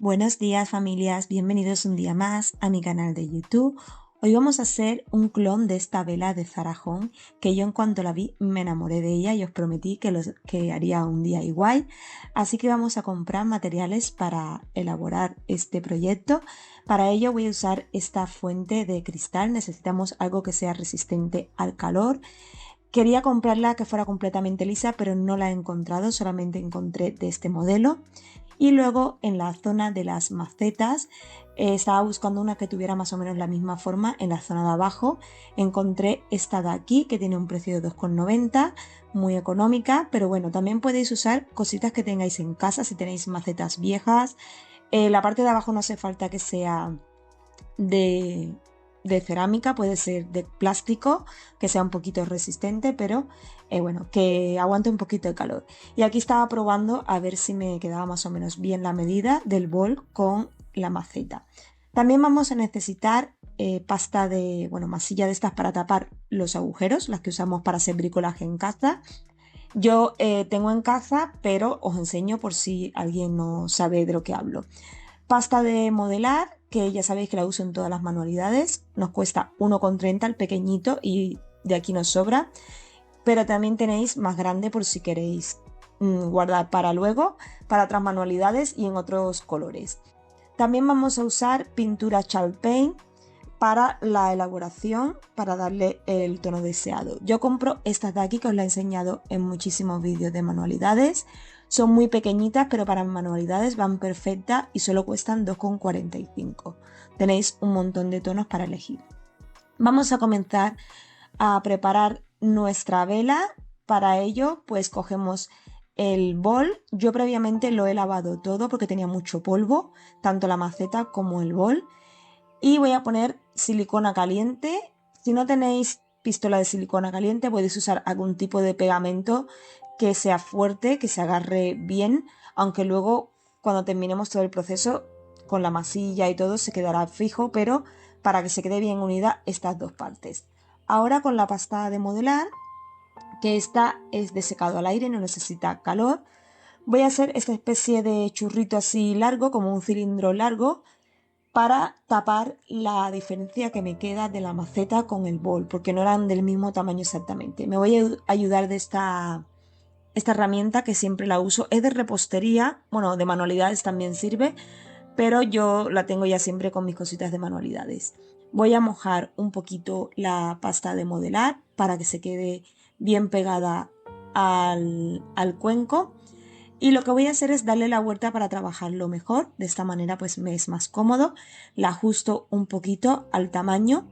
Buenos días familias, bienvenidos un día más a mi canal de YouTube. Hoy vamos a hacer un clon de esta vela de Zara Home que yo en cuanto la vi me enamoré de ella y os prometí que haría un DIY. Así que vamos a comprar materiales para elaborar este proyecto. Para ello voy a usar esta fuente de cristal, necesitamos algo que sea resistente al calor. Quería comprarla que fuera completamente lisa, pero no la he encontrado, solamente encontré de este modelo. Y luego en la zona de las macetas estaba buscando una que tuviera más o menos la misma forma. En la zona de abajo encontré esta de aquí que tiene un precio de 2,90, muy económica, pero bueno, también podéis usar cositas que tengáis en casa si tenéis macetas viejas. La parte de abajo no hace falta que sea de, de cerámica, puede ser de plástico, que sea un poquito resistente, pero bueno, que aguante un poquito de calor. Y aquí estaba probando a ver si me quedaba más o menos bien la medida del bol con la maceta. También vamos a necesitar pasta de, bueno, masilla de estas para tapar los agujeros, las que usamos para hacer bricolaje en casa. Yo tengo en casa, pero os enseño por si alguien no sabe de lo que hablo. Pasta de modelar, que ya sabéis que la uso en todas las manualidades, nos cuesta 1,30 el pequeñito y de aquí nos sobra, pero también tenéis más grande por si queréis guardar para luego, para otras manualidades y en otros colores. También vamos a usar pintura Chalk Paint para la elaboración, para darle el tono deseado. Yo compro estas de aquí que os la he enseñado en muchísimos vídeos de manualidades. Son muy pequeñitas, pero para manualidades van perfectas y solo cuestan 2,45. Tenéis un montón de tonos para elegir. Vamos a comenzar a preparar nuestra vela. Para ello, pues cogemos el bol. Yo previamente lo he lavado todo porque tenía mucho polvo, tanto la maceta como el bol. Y voy a poner silicona caliente. Si no tenéis pistola de silicona caliente, podéis usar algún tipo de pegamento que sea fuerte, que se agarre bien, aunque luego cuando terminemos todo el proceso con la masilla y todo se quedará fijo, pero para que se quede bien unida estas dos partes. Ahora con la pasta de modelar, que esta es de secado al aire, no necesita calor, voy a hacer esta especie de churrito así largo, como un cilindro largo, para tapar la diferencia que me queda de la maceta con el bol, porque no eran del mismo tamaño exactamente. Me voy a ayudar de esta herramienta que siempre la uso. Es de repostería, bueno, de manualidades también sirve, pero yo la tengo ya siempre con mis cositas de manualidades. Voy a mojar un poquito la pasta de modelar para que se quede bien pegada al cuenco. Y lo que voy a hacer es darle la vuelta para trabajarlo mejor. De esta manera pues me es más cómodo. La ajusto un poquito al tamaño.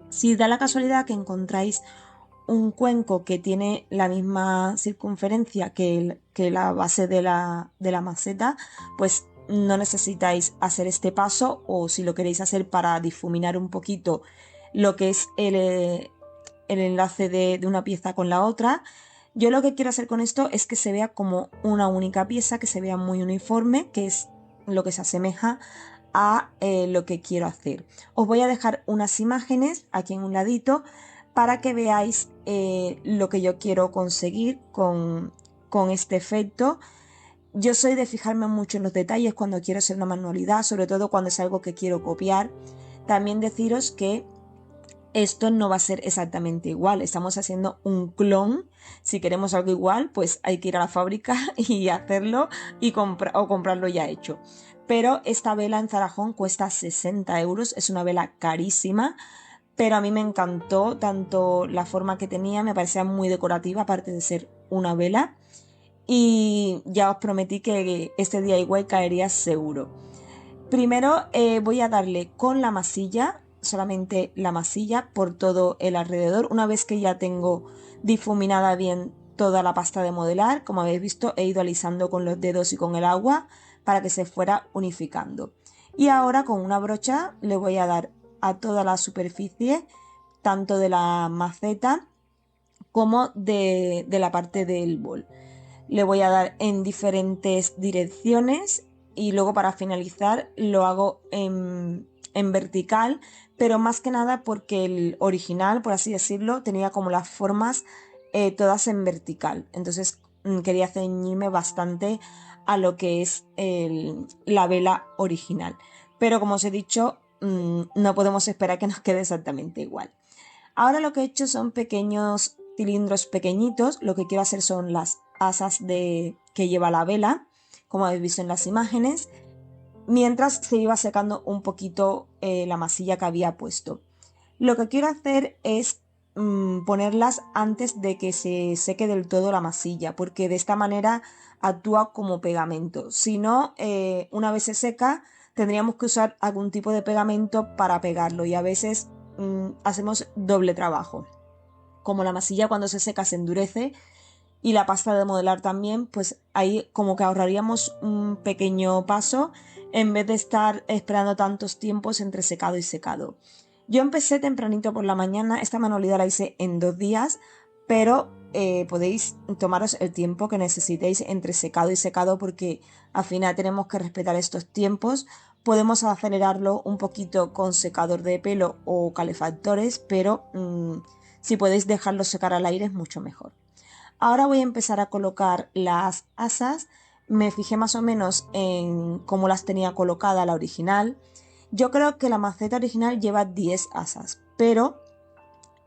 Si da la casualidad que encontráis un cuenco que tiene la misma circunferencia que la base de la maceta, pues no necesitáis hacer este paso, o si lo queréis hacer para difuminar un poquito lo que es el enlace de una pieza con la otra. Yo lo que quiero hacer con esto es que se vea como una única pieza, que se vea muy uniforme, que es lo que se asemeja a lo que quiero hacer. Os voy a dejar unas imágenes aquí en un ladito para que veáis lo que yo quiero conseguir con este efecto. Yo soy de fijarme mucho en los detalles cuando quiero hacer una manualidad, sobre todo cuando es algo que quiero copiar. También deciros que esto no va a ser exactamente igual, estamos haciendo un clon. Si queremos algo igual, pues hay que ir a la fábrica y hacerlo o comprarlo ya hecho. Pero esta vela en Zara Home cuesta 60 euros, es una vela carísima, pero a mí me encantó tanto la forma que tenía, me parecía muy decorativa, aparte de ser una vela. Y ya os prometí que este DIY caería seguro. Primero voy a darle con la masilla, solamente la masilla por todo el alrededor. Una vez que ya tengo difuminada bien toda la pasta de modelar, como habéis visto, he ido alisando con los dedos y con el agua para que se fuera unificando. Y ahora con una brocha le voy a dar a toda la superficie, tanto de la maceta como de la parte del bol. Le voy a dar en diferentes direcciones y luego para finalizar lo hago en vertical, pero más que nada porque el original, por así decirlo, tenía como las formas todas en vertical. Entonces quería ceñirme bastante a lo que es la vela original. Pero como os he dicho, no podemos esperar que nos quede exactamente igual. Ahora lo que he hecho son pequeños cilindros pequeñitos. Lo que quiero hacer son las asas que lleva la vela, como habéis visto en las imágenes, mientras se iba secando un poquito la masilla que había puesto. Lo que quiero hacer es ponerlas antes de que se seque del todo la masilla, porque de esta manera actúa como pegamento. Si no, una vez se seca, tendríamos que usar algún tipo de pegamento para pegarlo y a veces hacemos doble trabajo. Como la masilla cuando se seca se endurece y la pasta de modelar también, pues ahí como que ahorraríamos un pequeño paso en vez de estar esperando tantos tiempos entre secado y secado. Yo empecé tempranito por la mañana, esta manualidad la hice en 2 días, pero podéis tomaros el tiempo que necesitéis entre secado y secado porque al final tenemos que respetar estos tiempos. Podemos acelerarlo un poquito con secador de pelo o calefactores, pero si podéis dejarlo secar al aire es mucho mejor. Ahora voy a empezar a colocar las asas. Me fijé más o menos en cómo las tenía colocada la original. Yo creo que la maceta original lleva 10 asas, pero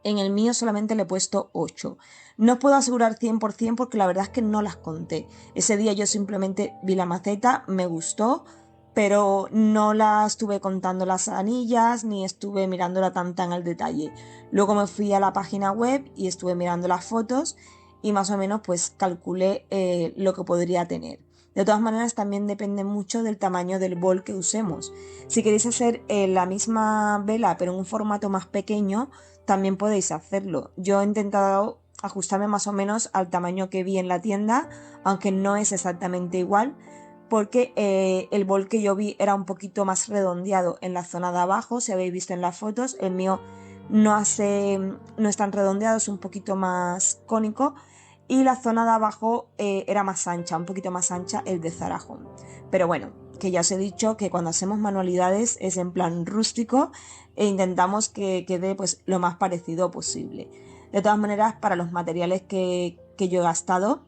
en el mío solamente le he puesto 8. No os puedo asegurar 100% porque la verdad es que no las conté. Ese día yo simplemente vi la maceta, me gustó, pero no la estuve contando las anillas ni estuve mirándola tan al detalle. Luego me fui a la página web y estuve mirando las fotos y más o menos pues calculé lo que podría tener. De todas maneras también depende mucho del tamaño del bol que usemos. Si queréis hacer la misma vela pero en un formato más pequeño, también podéis hacerlo. Yo he intentado ajustarme más o menos al tamaño que vi en la tienda, aunque no es exactamente igual, porque el bol que yo vi era un poquito más redondeado en la zona de abajo, si habéis visto en las fotos. El mío no es tan redondeado, es un poquito más cónico, y la zona de abajo era más ancha, un poquito más ancha el de Zara Home. Pero bueno, que ya os he dicho que cuando hacemos manualidades es en plan rústico e intentamos que quede pues lo más parecido posible. De todas maneras, para los materiales que yo he gastado,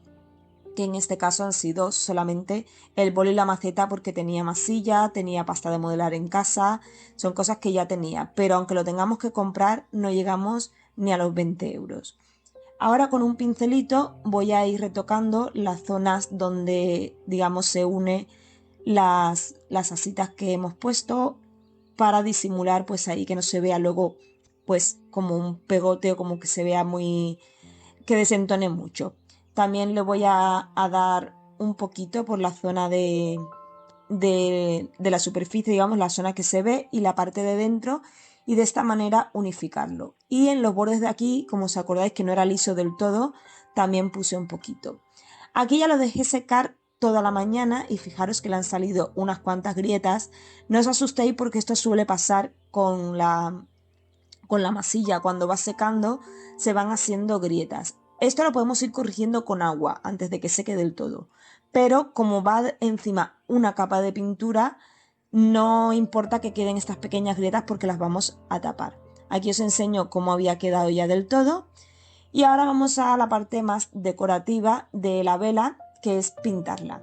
que en este caso han sido solamente el bol y la maceta porque tenía masilla, tenía pasta de modelar en casa, son cosas que ya tenía, pero aunque lo tengamos que comprar no llegamos ni a los 20 euros. Ahora con un pincelito voy a ir retocando las zonas donde digamos se une las asitas que hemos puesto para disimular pues ahí que no se vea luego pues como un pegote o como que se vea muy que desentone mucho. También le voy a dar un poquito por la zona de la superficie, digamos, la zona que se ve y la parte de dentro, y de esta manera unificarlo. Y en los bordes de aquí, como os acordáis que no era liso del todo, también puse un poquito. Aquí ya lo dejé secar toda la mañana y fijaros que le han salido unas cuantas grietas. No os asustéis porque esto suele pasar con la masilla. Cuando va secando se van haciendo grietas. Esto lo podemos ir corrigiendo con agua antes de que seque del todo. Pero como va encima una capa de pintura, no importa que queden estas pequeñas grietas porque las vamos a tapar. Aquí os enseño cómo había quedado ya del todo. Y ahora vamos a la parte más decorativa de la vela, que es pintarla.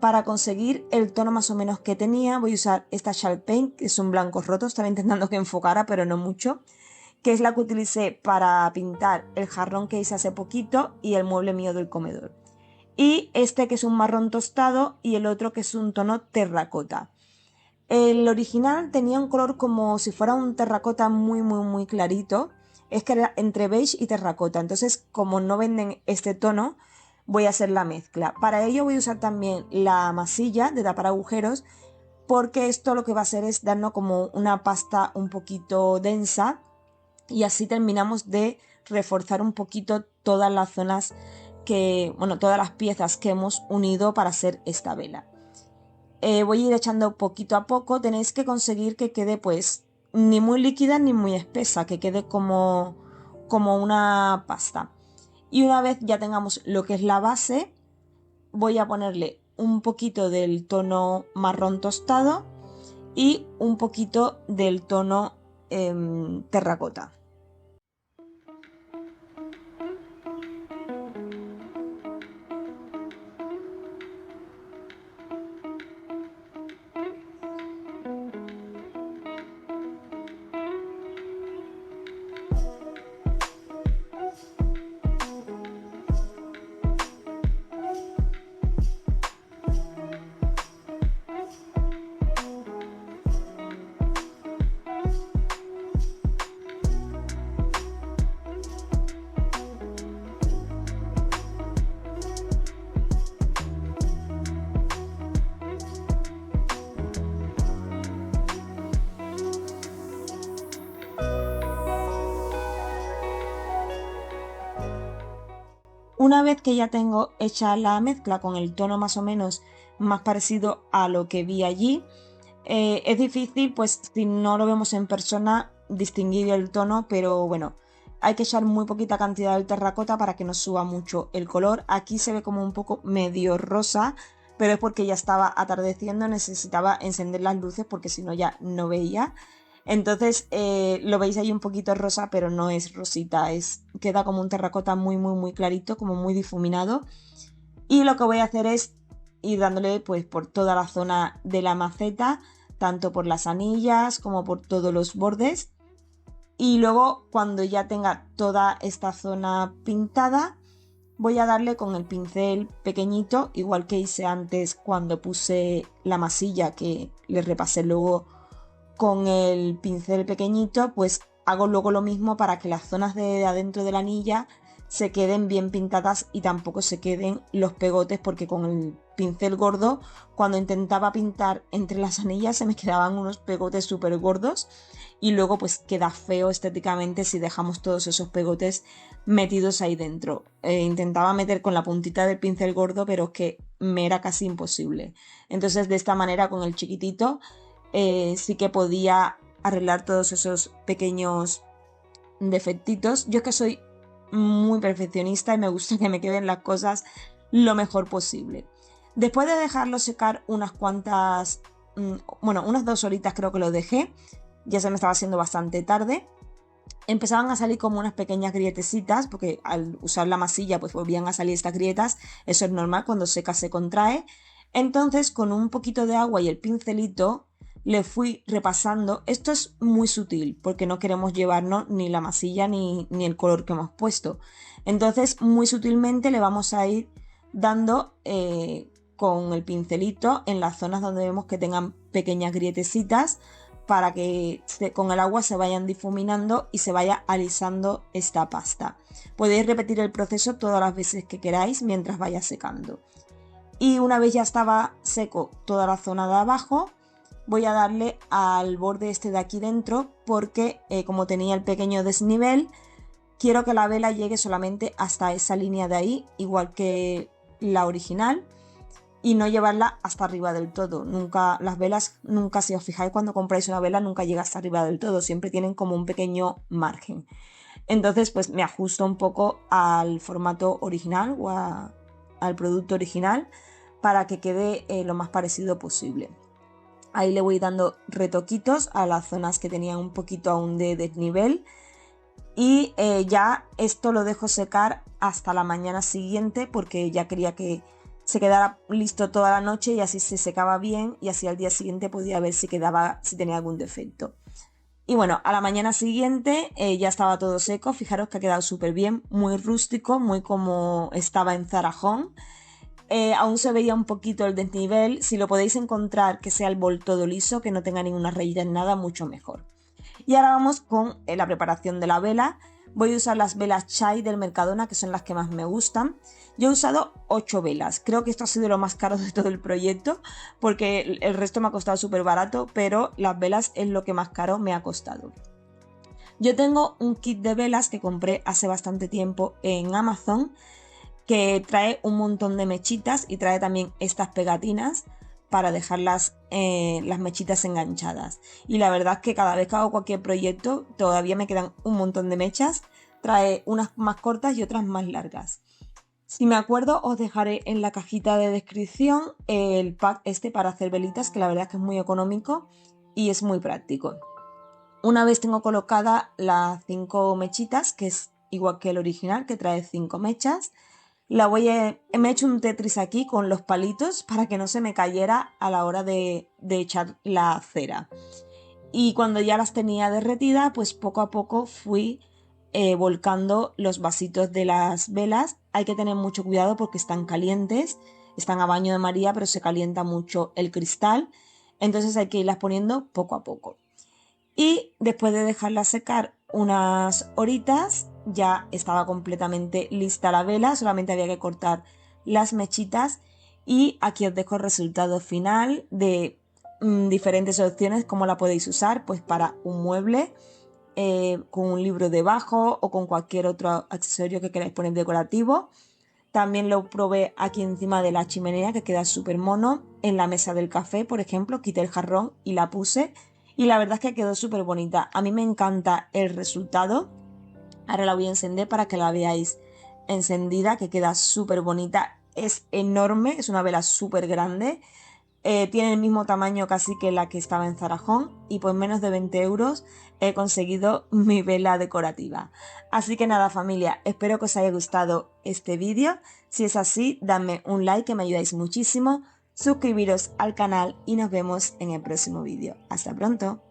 Para conseguir el tono más o menos que tenía, voy a usar esta Shell Paint, que es un blanco roto, estaba intentando que enfocara, pero no mucho, que es la que utilicé para pintar el jarrón que hice hace poquito y el mueble mío del comedor. Y este que es un marrón tostado y el otro que es un tono terracota. El original tenía un color como si fuera un terracota muy clarito. Es que era entre beige y terracota. Entonces, como no venden este tono, voy a hacer la mezcla. Para ello voy a usar también la masilla de tapar agujeros, porque esto lo que va a hacer es darnos como una pasta un poquito densa y así terminamos de reforzar un poquito todas las zonas bueno, todas las piezas que hemos unido para hacer esta vela. Voy a ir echando poquito a poco. Tenéis que conseguir que quede pues ni muy líquida ni muy espesa, que quede como una pasta. Y una vez ya tengamos lo que es la base, voy a ponerle un poquito del tono marrón tostado y un poquito del tono terracota. Una vez que ya tengo hecha la mezcla con el tono más o menos más parecido a lo que vi allí, es difícil, pues si no lo vemos en persona, distinguir el tono, pero bueno, hay que echar muy poquita cantidad de terracota para que no suba mucho el color. Aquí se ve como un poco medio rosa, pero es porque ya estaba atardeciendo, necesitaba encender las luces porque si no ya no veía. Entonces lo veis ahí un poquito rosa, pero no es rosita, queda como un terracota muy muy muy clarito, como muy difuminado. Y lo que voy a hacer es ir dándole pues por toda la zona de la maceta, tanto por las anillas como por todos los bordes. Y luego cuando ya tenga toda esta zona pintada, voy a darle con el pincel pequeñito, igual que hice antes cuando puse la masilla, que le repasé luego con el pincel pequeñito, pues hago luego lo mismo para que las zonas de adentro de la anilla se queden bien pintadas y tampoco se queden los pegotes, porque con el pincel gordo, cuando intentaba pintar entre las anillas, se me quedaban unos pegotes súper gordos y luego pues queda feo estéticamente si dejamos todos esos pegotes metidos ahí dentro. Intentaba meter con la puntita del pincel gordo, pero es que me era casi imposible. Entonces de esta manera con el chiquitito sí que podía arreglar todos esos pequeños defectitos. Yo es que soy muy perfeccionista y me gusta que me queden las cosas lo mejor posible. Después de dejarlo secar unas cuantas, bueno, unas 2 horitas creo que lo dejé, ya se me estaba haciendo bastante tarde. Empezaban a salir como unas pequeñas grietecitas, porque al usar la masilla pues volvían a salir estas grietas, eso es normal, cuando seca se contrae. Entonces con un poquito de agua y el pincelito le fui repasando. Esto es muy sutil porque no queremos llevarnos ni la masilla ni el color que hemos puesto. Entonces muy sutilmente le vamos a ir dando con el pincelito en las zonas donde vemos que tengan pequeñas grietecitas, para que con el agua se vayan difuminando y se vaya alisando esta pasta. Podéis repetir el proceso todas las veces que queráis mientras vaya secando. Y una vez ya estaba seco toda la zona de abajo, voy a darle al borde este de aquí dentro, porque como tenía el pequeño desnivel, quiero que la vela llegue solamente hasta esa línea de ahí, igual que la original, y no llevarla hasta arriba del todo. Nunca, las velas, nunca, si os fijáis, cuando compráis una vela, nunca llega hasta arriba del todo, siempre tienen como un pequeño margen. Entonces pues me ajusto un poco al formato original o al producto original para que quede lo más parecido posible. Ahí le voy dando retoquitos a las zonas que tenían un poquito aún de desnivel y ya esto lo dejo secar hasta la mañana siguiente, porque ya quería que se quedara listo toda la noche y así se secaba bien y así al día siguiente podía ver si tenía algún defecto. Y bueno, a la mañana siguiente ya estaba todo seco. Fijaros que ha quedado súper bien, muy rústico, muy como estaba en Zara Home. Aún se veía un poquito el desnivel. Si lo podéis encontrar que sea el bol todo liso, que no tenga ninguna rayita en nada, mucho mejor. Y ahora vamos con la preparación de la vela. Voy a usar las velas Chai del Mercadona, que son las que más me gustan. Yo he usado 8 velas. Creo que esto ha sido lo más caro de todo el proyecto, porque el resto me ha costado súper barato, pero las velas es lo que más caro me ha costado. Yo tengo un kit de velas que compré hace bastante tiempo en Amazon, que trae un montón de mechitas y trae también estas pegatinas para dejar las mechitas enganchadas. Y la verdad es que cada vez que hago cualquier proyecto todavía me quedan un montón de mechas. Trae unas más cortas y otras más largas. Si me acuerdo, os dejaré en la cajita de descripción el pack este para hacer velitas, que la verdad es que es muy económico y es muy práctico. Una vez tengo colocada las 5 mechitas, que es igual que el original, que trae 5 mechas, me he hecho un tetris aquí con los palitos para que no se me cayera a la hora de echar la cera. Y cuando ya las tenía derretidas, pues poco a poco fui volcando los vasitos de las velas. Hay que tener mucho cuidado porque están calientes, están a baño de María, pero se calienta mucho el cristal. Entonces hay que irlas poniendo poco a poco. Y después de dejarla secar unas horitas, ya estaba completamente lista la vela, solamente había que cortar las mechitas. Y aquí os dejo el resultado final de diferentes opciones, cómo la podéis usar, pues para un mueble, con un libro debajo o con cualquier otro accesorio que queráis poner decorativo. También lo probé aquí encima de la chimenea, que queda súper mono. En la mesa del café, por ejemplo, quité el jarrón y la puse. Y la verdad es que quedó súper bonita. A mí me encanta el resultado. Ahora la voy a encender para que la veáis encendida, que queda súper bonita. Es enorme, es una vela súper grande. Tiene el mismo tamaño casi que la que estaba en Zarajón y por menos de 20 euros he conseguido mi vela decorativa. Así que nada familia, espero que os haya gustado este vídeo. Si es así, dadme un like que me ayudáis muchísimo. Suscribiros al canal y nos vemos en el próximo vídeo. Hasta pronto.